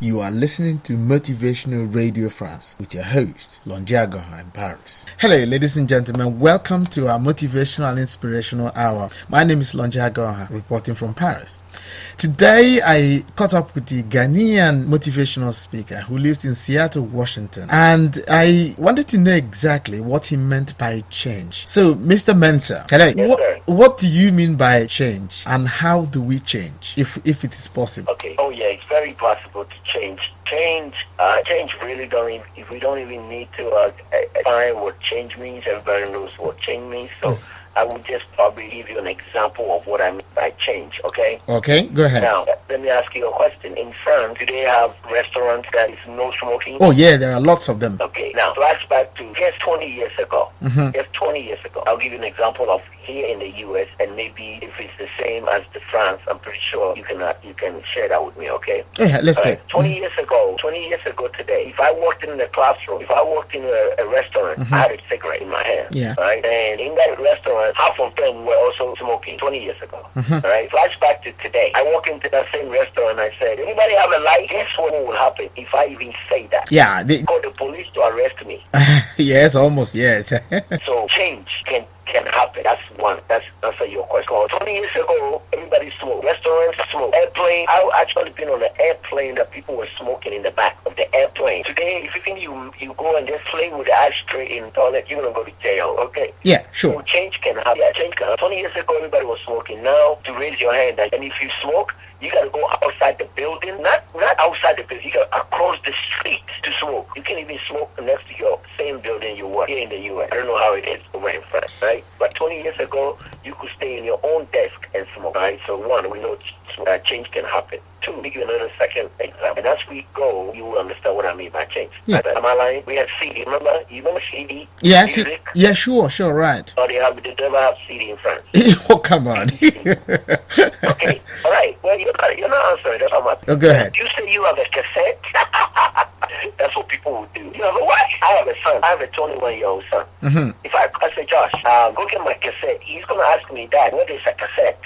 You are listening to Motivational Radio France with your host, Longiago in Paris. Hello, ladies and gentlemen. Welcome to our Motivational and Inspirational Hour. My name is Longiago, reporting from Paris. Today, I caught up with the Ghanaian motivational speaker who lives in Seattle, Washington. And I wanted to know exactly what he meant by change. So, Mr. Mensah, Yes, what do you mean by change? And how do we change, if it is possible? Okay. Oh, yeah, it's very possible to change. Change really if we don't even need to define what change means. Everybody knows what change means. So I will just probably give you an example of what I mean by change, okay? Okay, go ahead. Now, let me ask you a question. In France, do they have restaurants that is no smoking? Oh, yeah, there are lots of them. Okay, now, flashback to just 20 years ago. Just 20 years ago. I'll give you an example of here in the U.S., and maybe if it's the same as the France, I'm pretty sure you can share that with me, okay? Yeah, let's go. 20 years ago today, if I walked in the classroom, if I walked in a restaurant, I had a cigarette in my hand, right? And in that restaurant, half of them were also smoking 20 years ago, right? Flashback to today, I walk into that same restaurant, I said, anybody have a light? Guess what will happen if I even say that? Yeah. Call the police to arrest me. Yes, almost, yes. So change can happen. That's one. That's answer your question. 20 years ago, everybody smoked. Restaurants smoked. Airplane. I've actually been on an airplane that people were smoking in the back of the airplane. Today, if you think you go and just play with the ashtray in the toilet, you're gonna go to jail. Okay. Yeah, sure. So change can happen. Yeah, change can happen. 20 years ago, everybody was smoking. Now, to raise your hand, and if you smoke, you gotta go outside the building. Not outside the building. You gotta across the street to smoke. You can't even smoke next to your same building you work here in the U.S. I don't know how it is over in France, right? But 20 years ago, you could stay in your own desk and smoke, right? So one, we know change can happen. Two, give you another second example. And as we go, you will understand what I mean by change. Yeah. Am I lying? We had CD. Remember? You remember CD? Yes. Music? Yeah, sure, right. Or they never have CD in France. Oh, come on. Okay. All right. Well, you're not answering. That's how much. Oh, go ahead. You say you have a cassette. That's what people will do. You have a what? I have a son. I have a 21-year-old son. If I say, Josh, go get my cassette, he's going to ask me, Dad, what is a cassette?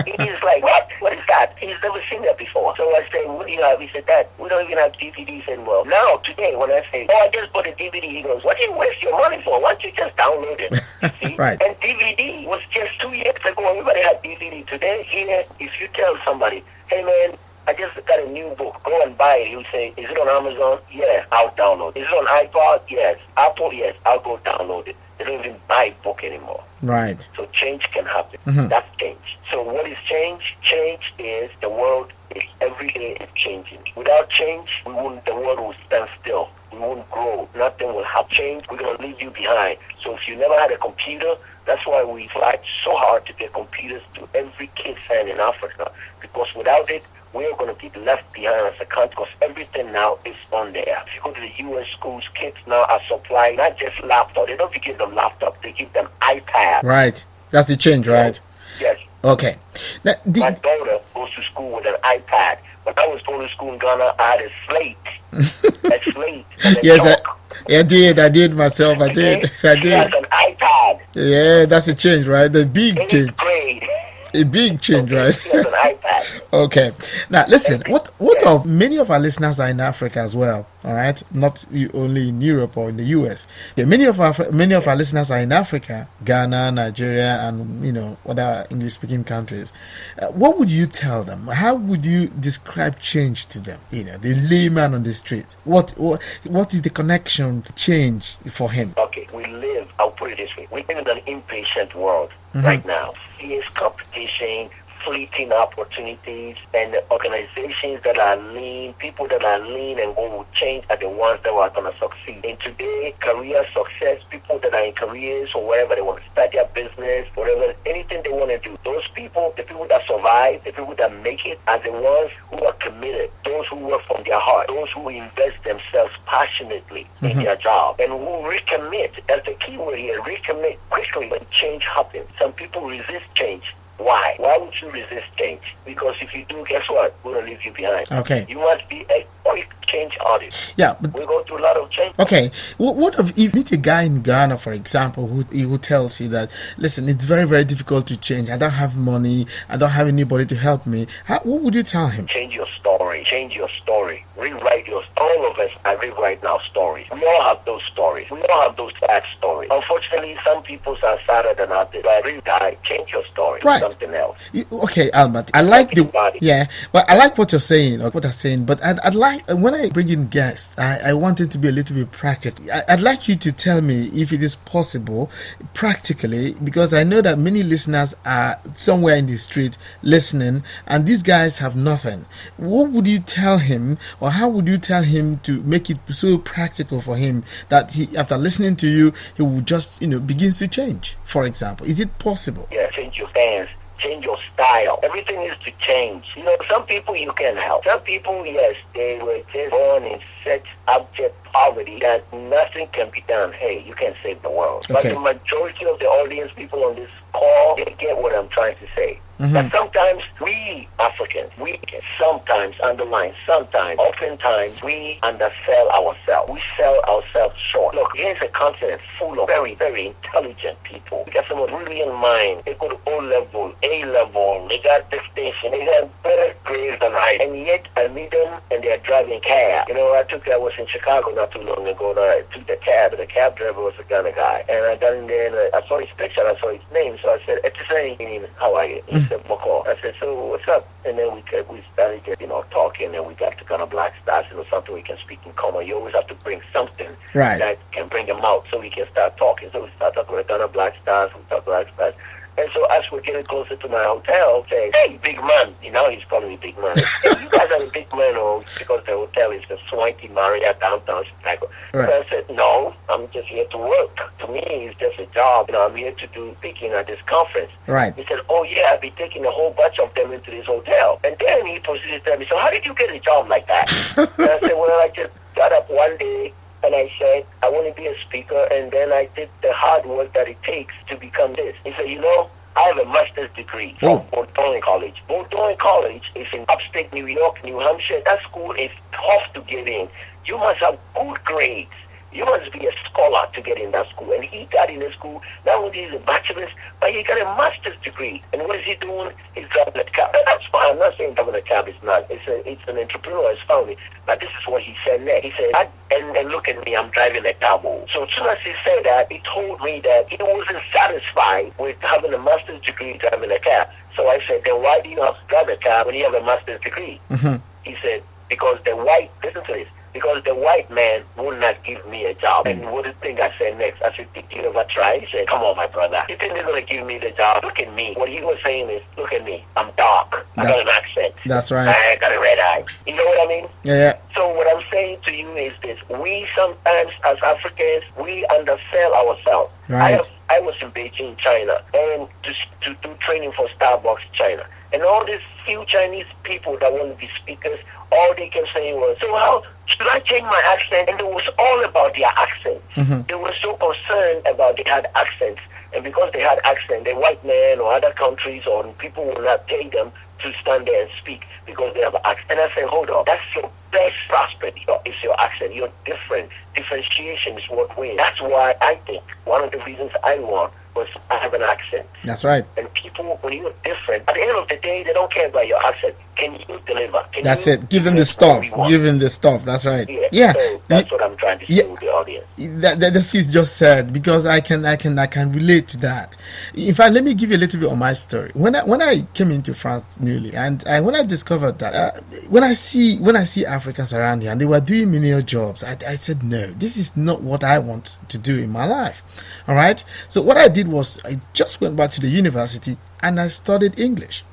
He's like, what? What is that? He's never seen that before. So I say, what do you have? He said, Dad, we don't even have DVDs anymore. Now, today, when I say, I just bought a DVD, he goes, what do you waste your money for? Why don't you just download it? See? Right. And DVD was just 2 years ago. Everybody had DVD. Today, here, if you tell somebody, hey, man, I just got a new book. Go and buy it. He'll say, is it on Amazon? Yes, I'll download it. Is it on iPod? Yes. Apple? Yes, I'll go download it. They don't even buy a book anymore. Right. So change can happen. That's change. So what is change? Change is the world is every day is changing. Without change, the world will stand still. We won't grow. Nothing will happen. Change, we're going to leave you behind. So if you never had a computer, that's why we fight so hard to get computers to every kid's hand in Africa. Because without it, we're going to be left behind as a country because everything now is on there. If you go to the U.S. schools, kids now are supplying not just laptop. They don't give them laptop. They give them iPad. Right. That's the change, right? Yes. Okay. Now, my daughter goes to school with an iPad. When I was going to school in Ghana, I had a slate. A slate. And a yes, chalk. I did myself. I did. She has an iPad. Yeah, that's a change, right? The big In change. 8th grade. A big change, right? She has an iPad. Okay. Now, listen. What of many of our listeners are in Africa as well. All right, not only in Europe or in the US. Yeah, many of our listeners are in Africa, Ghana, Nigeria, and other English-speaking countries. What would you tell them? How would you describe change to them? The layman on the street. What is the connection change for him? Okay, I'll put it this way. We live in an impatient world right now. Fierce competition, fleeting opportunities, and organizations that are lean, people that are lean and going to change are the ones that are going to succeed. And today, career success, people that are in careers or wherever they want to start their business, whatever, anything they want to do, those people, the people that survive, the people that make it, are the ones who are committed, those who work from their heart, those who invest themselves passionately in their job, and who recommit. That's the key word here, recommit quickly when change happens. Some people resist change. Why? Why would you resist change? Because if you do, guess what? We're going to leave you behind. Okay. You must be a quick change artist. Yeah, but we go through a lot of change. Okay. What if you meet a guy in Ghana, for example, who tells you that, listen, it's very, very difficult to change. I don't have money. I don't have anybody to help me. What would you tell him? Change your story. story. Change your story. Rewrite yours. All of us are rewriting our stories. We all have those stories. We all have those sad stories. Unfortunately, some people's are sadder than others. But really, change your story. Right. Something else. Okay, Albert. I like but I like what you're saying, or what I'm saying. But I'd like, when I bring in guests, I want it to be a little bit practical. I'd like you to tell me if it is possible, practically, because I know that many listeners are somewhere in the street listening, and these guys have nothing. What would you tell him, or how would you tell him to make it so practical for him that he, after listening to you, he will just, begins to change? For example, is it possible? Yeah, change your stance. Change your style. Everything needs to change. Some people you can help. Some people, yes, they were just born in such abject poverty that nothing can be done. Hey, you can save the world. Okay. But the majority of the audience, people on this call, they get what I'm trying to say. But sometimes we Africans, we sometimes, underline sometimes, oftentimes, we undersell ourselves. We sell ourselves short. Look, here's a continent full of very, very intelligent people. We got some brilliant mind. They go to O-level, A-level, they got distinction, they got better grades than I. And yet, I meet them and they're driving cab. I was in Chicago not too long ago, and I took the cab, and the cab driver was a Ghana guy. And I got in there, and I saw his picture, I saw his name, so I said, how are you? He said, Moko. I said, so what's up? And then we started talking, and we got to kind of Black Stars, something we can speak in common. You always have to bring something that can bring them out so we can start talking. So we start talking with Ghana Black Stars, we talk Black Stars. And so as we're getting closer to my hotel, say, hey, big man. He's calling me big man. Hey, you guys are the big man, because the hotel is the Swanky Marriott downtown Chicago. Right. So I said, no, I'm just here to work. To me, it's just a job. I'm here to do speaking at this conference. Right. He said, oh, yeah, I'll be taking a whole bunch of them into this hotel. And then he proceeded to tell me, so how did you get a job like that? And I said, well, I just got up one day, and I said, I want to be a speaker, and then I did the hard work that it takes to become this. He said, I have a master's degree from Bowdoin College. Bowdoin College is in upstate New York, New Hampshire. That school is tough to get in. You must have good grades. You must be a scholar to get in that school. And he got in the school, not only is a bachelor's, but he got a master's degree. And what is he doing? He's driving a cab. And that's fine. I'm not saying driving a cab is not. It's an entrepreneur, it's found. But this is what he said next. He said, and look at me, I'm driving a cab. So as soon as he said that, he told me that he wasn't satisfied with having a master's degree driving a cab. So I said, then why do you have to drive a cab when you have a master's degree? He said, because listen to this, because the white man would not give me a job. And what do you think I said next? I said, did you ever try? He said, come on, my brother. You think they're going to give me the job? Look at me. What he was saying is, look at me. I'm dark. I got an accent. That's right. I got a red eye. You know what I mean? Yeah. So what I'm saying to you is this. We sometimes, as Africans, we undersell ourselves. Right. I was in Beijing, China, and to do training for Starbucks, China. And all these few Chinese people that want to be speakers, all they kept saying was, so how should I change my accent? And it was all about their accents. They were so concerned about they had accents. And because they had accent, the white men or other countries or people will not pay them to stand there and speak because they have an accent. And I said, hold on, that's your best prospect. It's your accent. You're different. Differentiation is what wins. That's why I think one of the reasons I won was I have an accent. That's right. And people, when you're different, at the end of the day, they don't care about your accent. Can you deliver? That's it. Give them the stuff. Give them the stuff. That's right. Yeah. So that's what I'm trying to say with the audience. That's what you just said, because I can relate to that. In fact, let me give you a little bit of my story. When I came into France newly, and when I discovered that when I see Africans around here and they were doing menial jobs, I said, no, this is not what I want to do in my life. All right. So what I did was I just went back to the university and I studied English.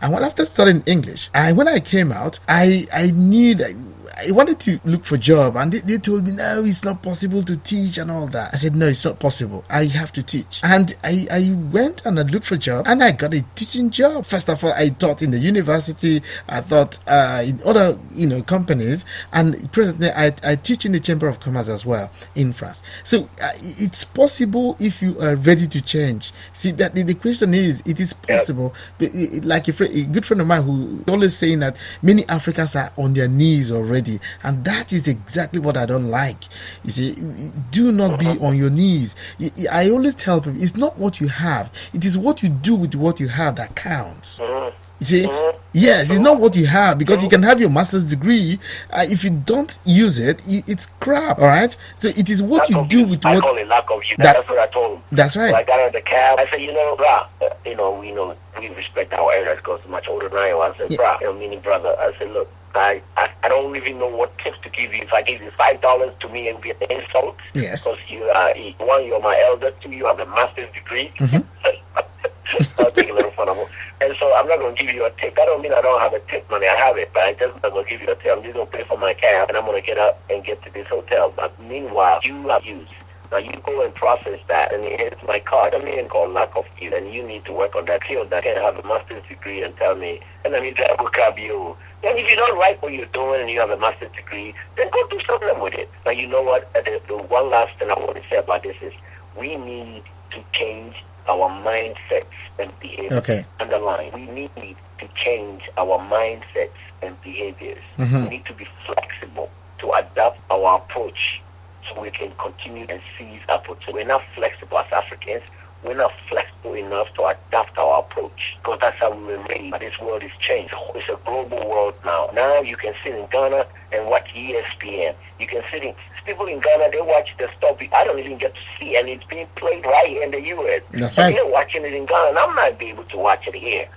And after studying English, when I came out, I knew that I wanted to look for a job, and they told me, no, it's not possible to teach and all that. I said, no, it's not possible. I have to teach. And I went and I looked for a job, and I got a teaching job. First of all, I taught in the university. I taught in other companies, and presently I teach in the Chamber of Commerce as well in France. So it's possible if you are ready to change. See, that the question is, it is possible. Like a good friend of mine who always saying that many Africans are on their knees already. And that is exactly what I don't like. You see, do not be on your knees. I always tell people, it's not what you have, it is what you do with what you have that counts. You see, yes, it's not what you have, because you can have your master's degree. If you don't use it, it's crap. All right. So it is what you do with I what. call it lack of use. That's what I told him. That's right. So I got out of the cab. I said, brah, we respect our elders because much older than I was. I said, brah, meaning brother. I said, look, I don't even know what tips to give you. If I give you $5 to me, it would be an insult. Yes. Because one, you're my elder. Two, you have a master's degree. I was making a little fun of him. And so I'm not going to give you a tip. That don't mean I don't have a tip money. I have it, but I'm just not going to give you a tip. I'm just going to pay for my cab, and I'm going to get up and get to this hotel. But meanwhile, you have used. Now you go and process that, and here's my card. I mean, called lack of use, and you need to work on that field. That can have a master's degree and tell me, and then you drive a cab you. And if you don't like what you're doing and you have a master's degree, then go do something with it. Now you know what? The one last thing I want to say about this is we need to change our mindsets and behaviors. Okay. Underline. We need to change our mindsets and behaviors. We need to be flexible to adapt our approach so we can continue and seize opportunity. We're not flexible as Africans. We're not flexible enough to adapt our approach because that's how we were raised. But this world is changed. It's a global world now. Now you can sit in Ghana and watch ESPN. You can sit in... People in Ghana, they watch the stuff. I don't even get to see, and it's being played right here in the U.S. That's right. They're watching it in Ghana, and I'm not able to watch it here.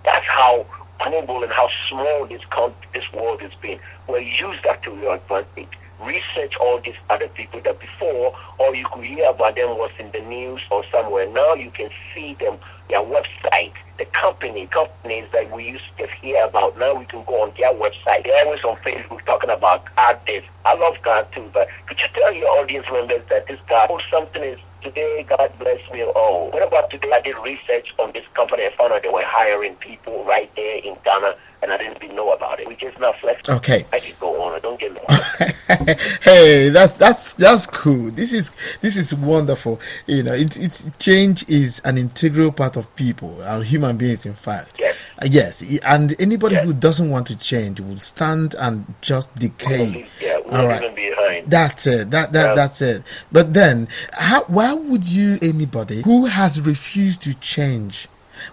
That's how global and how small this world has been. Well, use that to your advantage. Research all these other people that before, or you could hear about them was in the news or somewhere. Now you can see them, their website, the companies that we used to just hear about. Now we can go on their website. They're always on Facebook talking about God this. I love God too, but could you tell your audience members that this God, something is today, God bless me. Oh, what about today? I did research on this company. I found out they were hiring people right there in Ghana, and I didn't even know about it. We just not flexible. Okay. I just go on. Don't get me wrong. Hey, that's cool. This is wonderful. It's change is an integral part of people, our human beings, in fact. Yes. Yes, and anybody who doesn't want to change will stand and just decay. We'll even be behind. That's it. That's it. But then, why would anybody who has refused to change,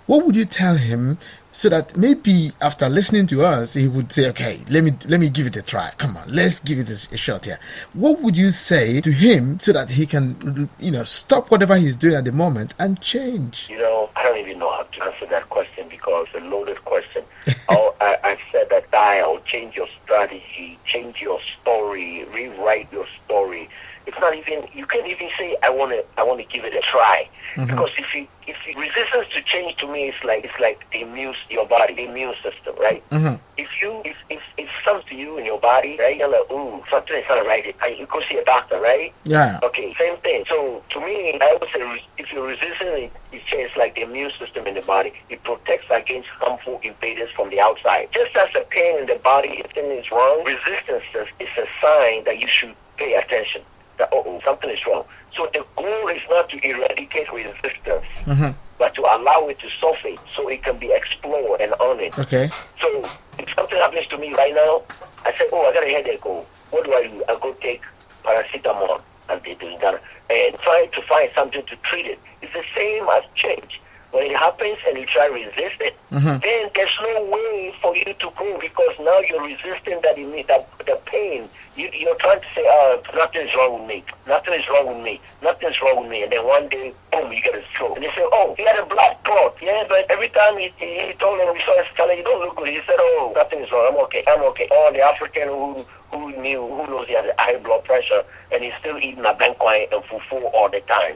what would you tell him? So that maybe after listening to us, he would say, okay, let me give it a try. Come on, let's give it a shot here. What would you say to him so that he can, stop whatever he's doing at the moment and change? I don't even know how to answer that question because it's a loaded question. I've said that I'll change your strategy, change your story, rewrite your story. It's not even, you can't even say, I want to give it a try. Because if resistance to change to me is like your body, the immune system, right? If something to you in your body, right, you're like, ooh, something is not right. You go see a doctor, right? Yeah. Okay, same thing. So to me, I would say if you're resistant, it's like the immune system in the body. It protects against harmful invaders from the outside. Just as a pain in the body, if something is wrong, resistance is a sign that you should pay attention. That something is wrong. So the goal is not to eradicate resistance, but to allow it to surface so it can be explored and honored. Okay. So if something happens to me right now, I say, I got a headache. What do? I go take paracetamol and they do that and try to find something to treat it. It's the same as change. When it happens and you try to resist it, then there's no way for you to grow because now you're resisting the pain. You're trying to say, nothing's wrong with me. Nothing is wrong with me. Nothing's wrong with me. And then one day, boom, you get a stroke. And they say, you had a blood clot. Yeah, but every time he told him, we saw his color, you don't look good. He said, nothing is wrong. I'm okay. Oh, the African who knows he has a high blood pressure and he's still eating a banquine and fufu all the time.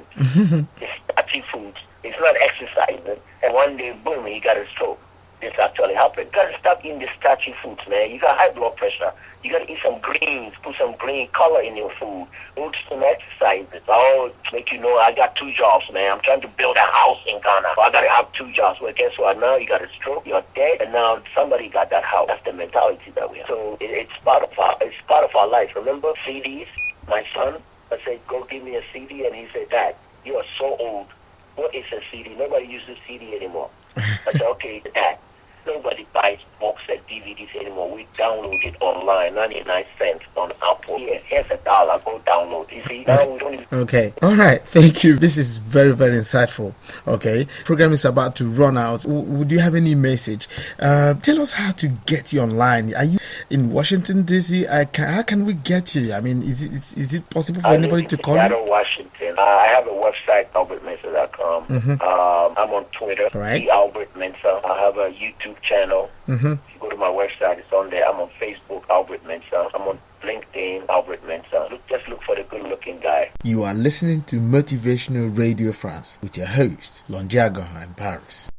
It's starchy foods. It's not exercising. And one day, boom, he got a stroke. This actually happened. You got to stop eating the starchy foods, man. You got high blood pressure. You got to eat some greens, put some green color in your food, do some exercises. Make I got 2 jobs, man. I'm trying to build a house in Ghana. So I got to have 2 jobs. Well, guess what? Now you got a stroke, you're dead, and now somebody got that house. That's the mentality that we have. So it's part of our life. Remember CDs? My son, I said, go give me a CD, and he said, Dad, you are so old. What is a CD? Nobody uses CD anymore. I said, okay, Dad. Nobody buys books and DVDs anymore. We download it online, 99 cents on Apple. Here's $1. Go download. You see, now we don't even... Okay. All right. Thank you. This is very, very insightful. Okay. Program is about to run out. Would you have any message? Tell us how to get you online. Are you in Washington, D.C.? How can we get you? I mean, is it possible for anybody to call you? Seattle, Washington. I have a website, AbertMensah.com. I'm on Twitter, Right. Abert Mensah. I have a YouTube channel. If you go to my website, it's on there. I'm on Facebook, Abert Mensah. I'm on LinkedIn, Abert Mensah. Just look for the good-looking guy. You are listening to Motivational Radio France with your host, Longiago in Paris.